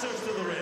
boxers to the ring.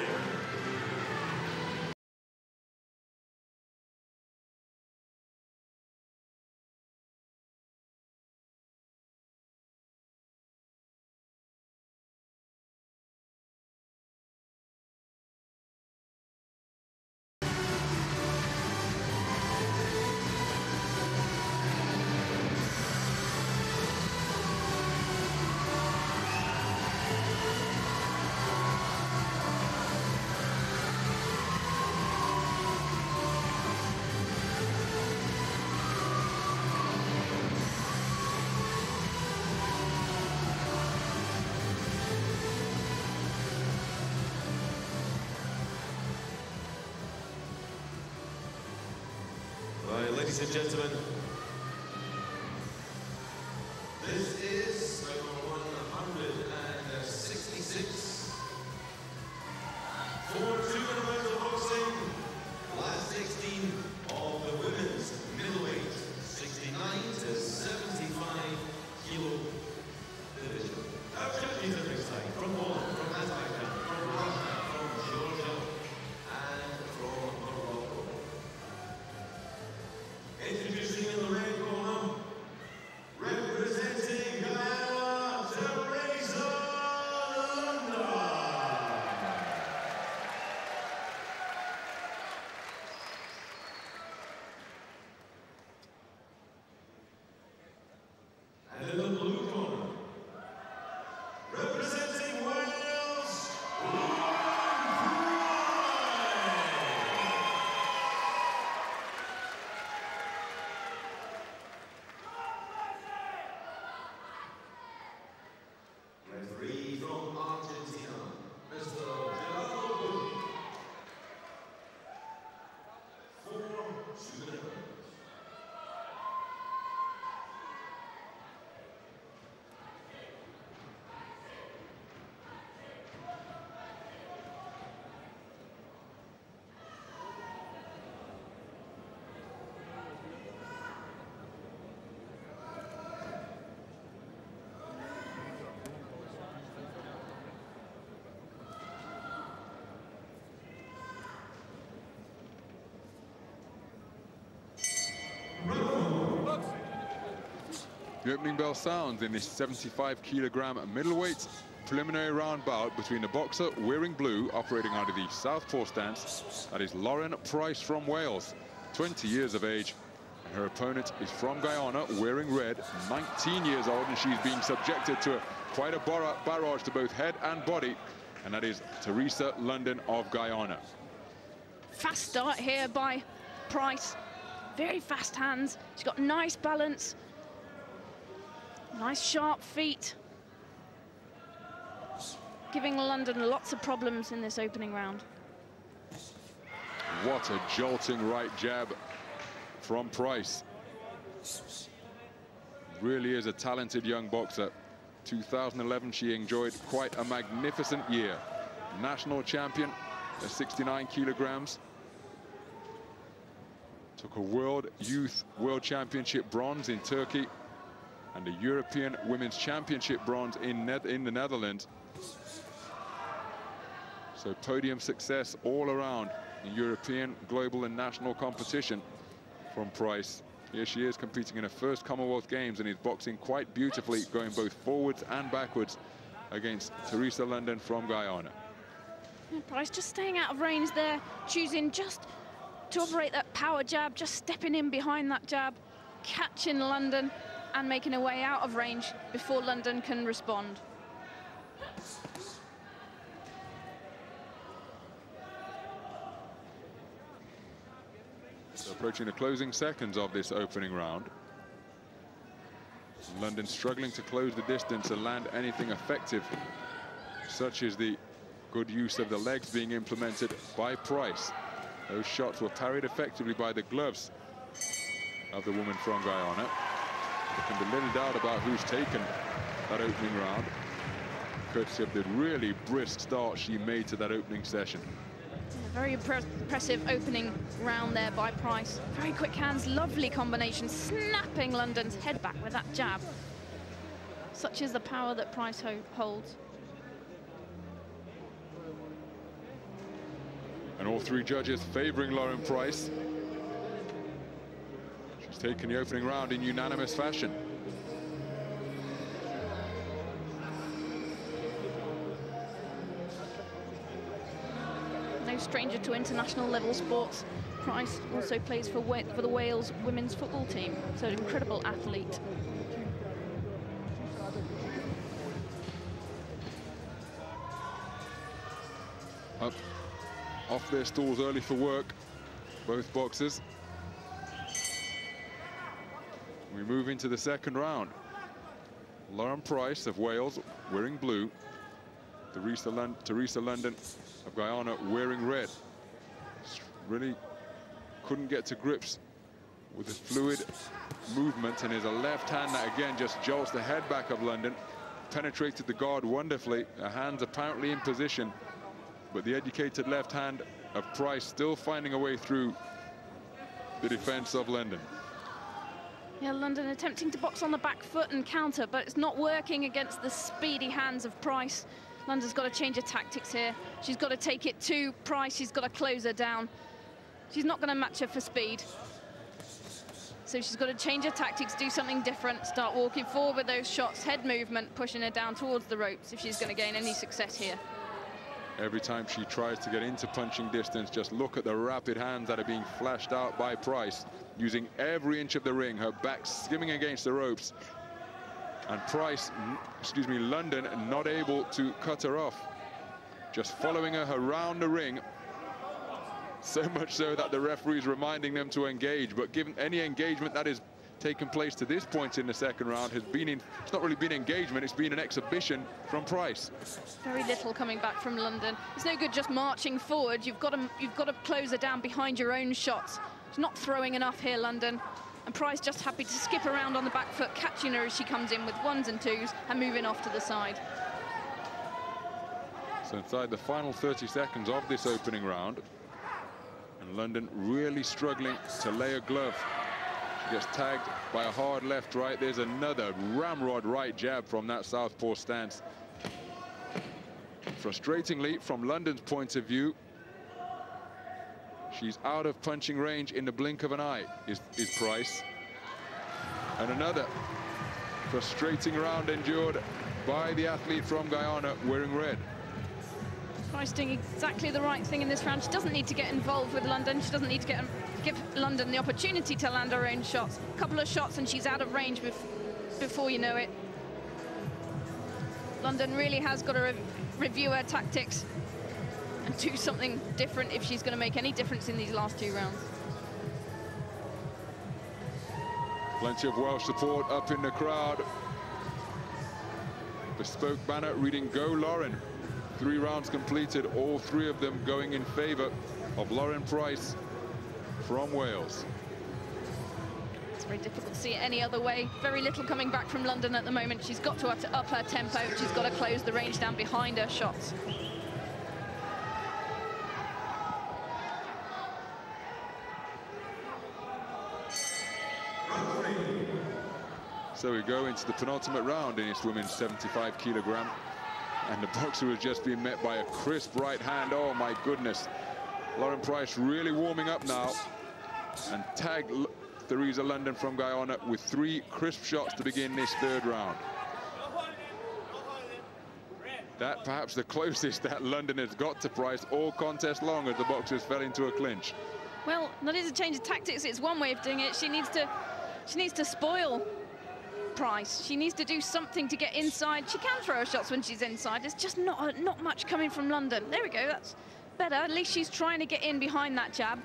Right, ladies and gentlemen, this is number 166 for 200 rounds of boxing, last 16 of the women's middleweight 69 to 75 kilo division. Our champions at this time from Poland, from Azerbaijan, from Russia, from Georgia, and from Morocco. Introducing in the red corner, representing Guyana, Theresa and in the blue corner, representing Wales, referee from Argentina, Mr. for 2 minutes. The opening bell sounds in this 75-kilogram middleweight preliminary round bout between the boxer wearing blue, operating under the southpaw stance. That is Lauren Price from Wales, 20 years of age. And her opponent is from Guyana, wearing red, 19 years old, and she's being subjected to quite a barrage to both head and body. And that is Theresa London of Guyana. Fast start here by Price. Very fast hands. She's got nice balance. Nice sharp feet. Giving London lots of problems in this opening round. What a jolting right jab from Price. Really is a talented young boxer. 2011, she enjoyed quite a magnificent year. National champion at 69 kilograms. Took a Youth World Championship bronze in Turkey and the European Women's Championship bronze in the Netherlands. So podium success all around in European, global and national competition from Price. Here she is competing in her first Commonwealth Games and is boxing quite beautifully, going both forwards and backwards against Theresa London from Guyana. And Price just staying out of range there, choosing just to operate that power jab, just stepping in behind that jab, catching London and making her way out of range before London can respond. So approaching the closing seconds of this opening round. London struggling to close the distance and land anything effective, such as the good use of the legs being implemented by Price. Those shots were parried effectively by the gloves of the woman from Guyana. There can be little doubt about who's taken that opening round, courtesy of the really brisk start she made to that opening session. A very impressive opening round there by Price. Very quick hands, lovely combination, snapping London's head back with that jab. Such is the power that Price holds. And all three judges favoring Lauren Price. She's taken the opening round in unanimous fashion. No stranger to international level sports. Price also plays for the Wales women's football team, so an incredible athlete. Up off their stools early for work, both boxers. We move into the second round. Lauren Price of Wales wearing blue. Theresa London of Guyana wearing red. Really couldn't get to grips with the fluid movement, and there's a left hand that again just jolts the head back of London. Penetrated the guard wonderfully. Her hands apparently in position, but the educated left hand of Price still finding a way through the defense of London. Yeah, London attempting to box on the back foot and counter, but it's not working against the speedy hands of Price. London's got to change her tactics here. She's got to take it to Price. She's got to close her down. She's not going to match her for speed. So she's got to change her tactics, do something different, start walking forward with those shots, head movement, pushing her down towards the ropes if she's going to gain any success here. Every time she tries to get into punching distance, just look at the rapid hands that are being flashed out by Price, using every inch of the ring, her back skimming against the ropes. And Price, London, not able to cut her off. Just following her around the ring. So much so that the referee's reminding them to engage. But given any engagement that is taken place to this point in the second round has been it's not really been engagement, it's been an exhibition from Price. Very little coming back from London. It's no good just marching forward. You've got to close her down behind your own shots. She's not throwing enough here, London. And Price just happy to skip around on the back foot, catching her as she comes in with ones and twos and moving off to the side. So inside the final 30 seconds of this opening round, and London really struggling to lay a glove. She gets tagged by a hard left right. There's another ramrod right jab from that southpaw stance. Frustratingly, from London's point of view, she's out of punching range in the blink of an eye, is Price. And another frustrating round endured by the athlete from Guyana wearing red. Price doing exactly the right thing in this round. She doesn't need to get involved with London. She doesn't need to give London the opportunity to land her own shots. A couple of shots and she's out of range before you know it. London really has got to review her tactics and do something different if she's going to make any difference in these last two rounds. Plenty of Welsh support up in the crowd. Bespoke banner reading "Go Lauren." 3 rounds completed, all 3 of them going in favor of Lauren Price from Wales. It's very difficult to see it any other way. Very little coming back from London at the moment. She's got to up her tempo. She's got to close the range down behind her shots. So we go into the penultimate round in this women's 75 kilogram. And the boxer has just been met by a crisp right hand. Oh, my goodness. Lauren Price really warming up now. And tagged Theresa London from Guyana with 3 crisp shots to begin this third round. That perhaps the closest that London has got to Price all contest long as the boxers fell into a clinch. Well, that is a change of tactics. It's one way of doing it. She needs to spoil Price. She needs to do something to get inside. She can throw her shots when she's inside. There's just not much coming from London. There we go. That's better. At least she's trying to get in behind that jab.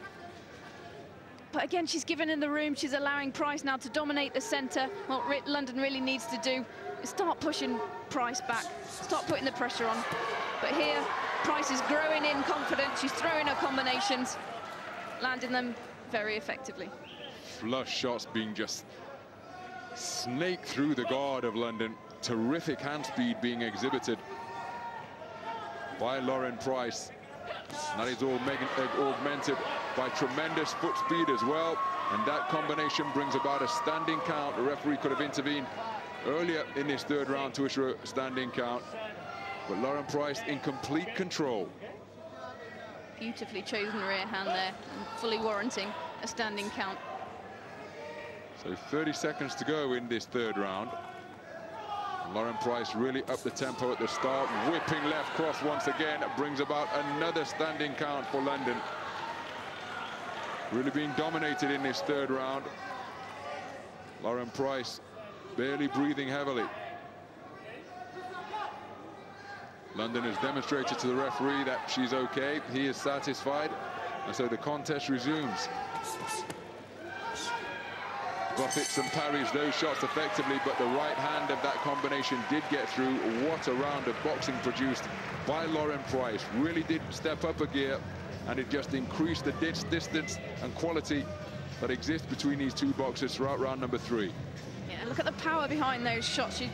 But again, she's given in the room. She's allowing Price now to dominate the center. What London really needs to do is start pushing Price back, start putting the pressure on. But here, Price is growing in confidence. She's throwing her combinations, landing them very effectively. Flush shots being just snaked through the guard of London. Terrific hand speed being exhibited by Lauren Price. And that is all augmented by tremendous foot speed as well. And that combination brings about a standing count. The referee could have intervened earlier in this third round to issue a standing count. But Lauren Price in complete control. Beautifully chosen rear hand there, and fully warranting a standing count. So 30 seconds to go in this third round. Lauren Price really upped the tempo at the start, whipping left cross once again, brings about another standing count for London. Really being dominated in this third round. Lauren Price barely breathing heavily. London has demonstrated to the referee that she's okay. He is satisfied, and so the contest resumes. Buffets and parries those shots effectively, but the right hand of that combination did get through. What a round of boxing produced by Lauren Price. Really did step up a gear, and it just increased the distance and quality that exists between these two boxers throughout round number 3. Yeah, look at the power behind those shots. She's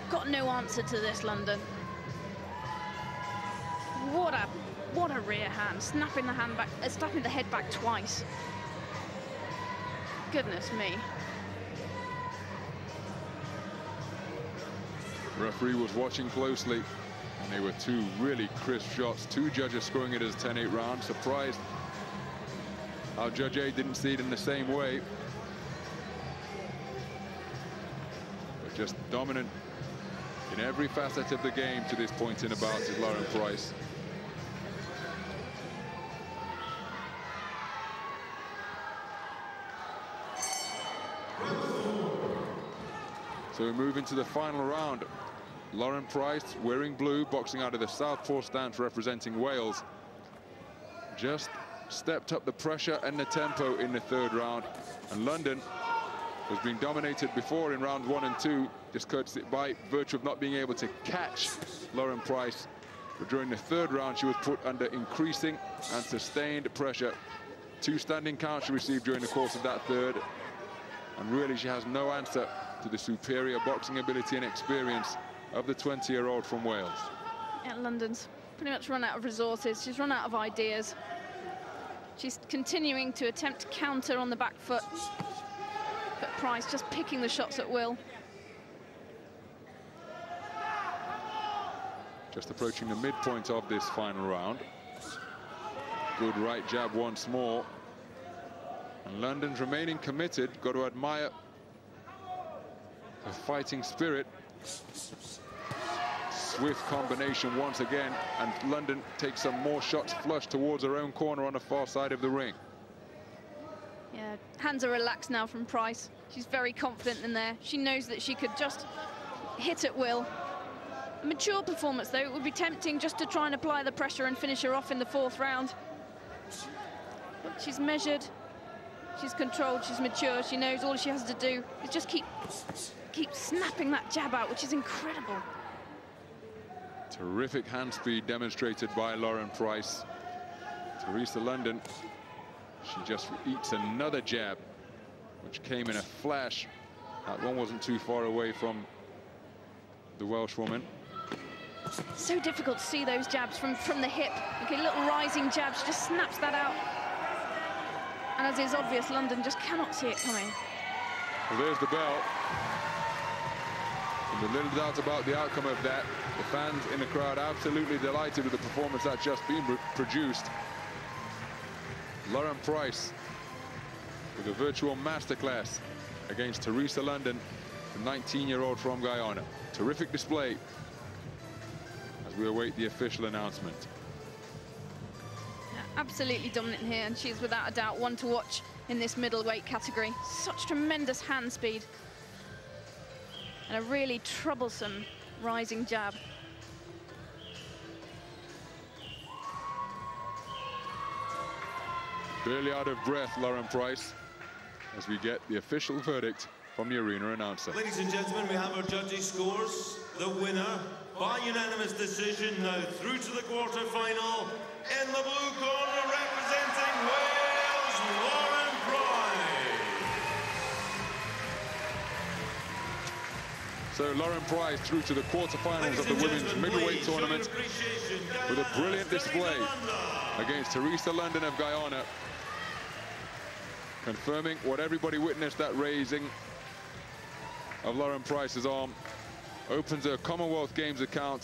got no answer to this, London. What a rear hand, snapping the hand back, snapping the head back twice. Goodness me. The referee was watching closely, and they were two really crisp shots. Two judges scoring it as a 10-8 round. Surprised how Judge A didn't see it in the same way. But just dominant in every facet of the game to this point in the bout is Lauren Price. So we move into the final round. Lauren Price, wearing blue, boxing out of the southpaw stance representing Wales, just stepped up the pressure and the tempo in the third round. And London has been dominated before in rounds 1 and 2, just courtesy by virtue of not being able to catch Lauren Price. But during the third round, she was put under increasing and sustained pressure. 2 standing counts she received during the course of that third. And really, she has no answer to the superior boxing ability and experience of the 20-year-old from Wales. Yeah, London's pretty much run out of resources. She's run out of ideas. She's continuing to attempt to counter on the back foot, but Price just picking the shots at will. Just approaching the midpoint of this final round. Good right jab once more. And London's remaining committed. Got to admire her fighting spirit. Swift combination once again, and London takes some more shots flush towards her own corner on the far side of the ring. Yeah, hands are relaxed now from Price. She's very confident in there. She knows that she could just hit at will. A mature performance, though. It would be tempting just to try and apply the pressure and finish her off in the 4th round. But she's measured, she's controlled, she's mature. She knows all she has to do is just keep snapping that jab out, which is incredible. Terrific hand speed demonstrated by Lauren Price. Theresa London, she just eats another jab, which came in a flash. That one wasn't too far away from the Welshwoman. So difficult to see those jabs from the hip. Okay, little rising jab, she just snaps that out. And as is obvious, London just cannot see it coming. Well, there's the bell. And a little doubt about the outcome of that. The fans in the crowd absolutely delighted with the performance that's just been produced. Lauren Price with a virtual masterclass against Theresa London, the 19-year-old from Guyana. Terrific display as we await the official announcement. Yeah, absolutely dominant here, and she's without a doubt one to watch in this middleweight category. Such tremendous hand speed. And a really troublesome rising jab. Barely out of breath, Lauren Price, as we get the official verdict from the arena announcer. Ladies and gentlemen, we have our judges' scores. The winner, by unanimous decision, now through to the quarter-final. In the blue corner, representing Wales, Lauren Price. So Lauren Price through to the quarterfinals of the women's middleweight tournament with a brilliant display against Theresa London of Guyana, confirming what everybody witnessed, that raising of Lauren Price's arm opens her Commonwealth Games account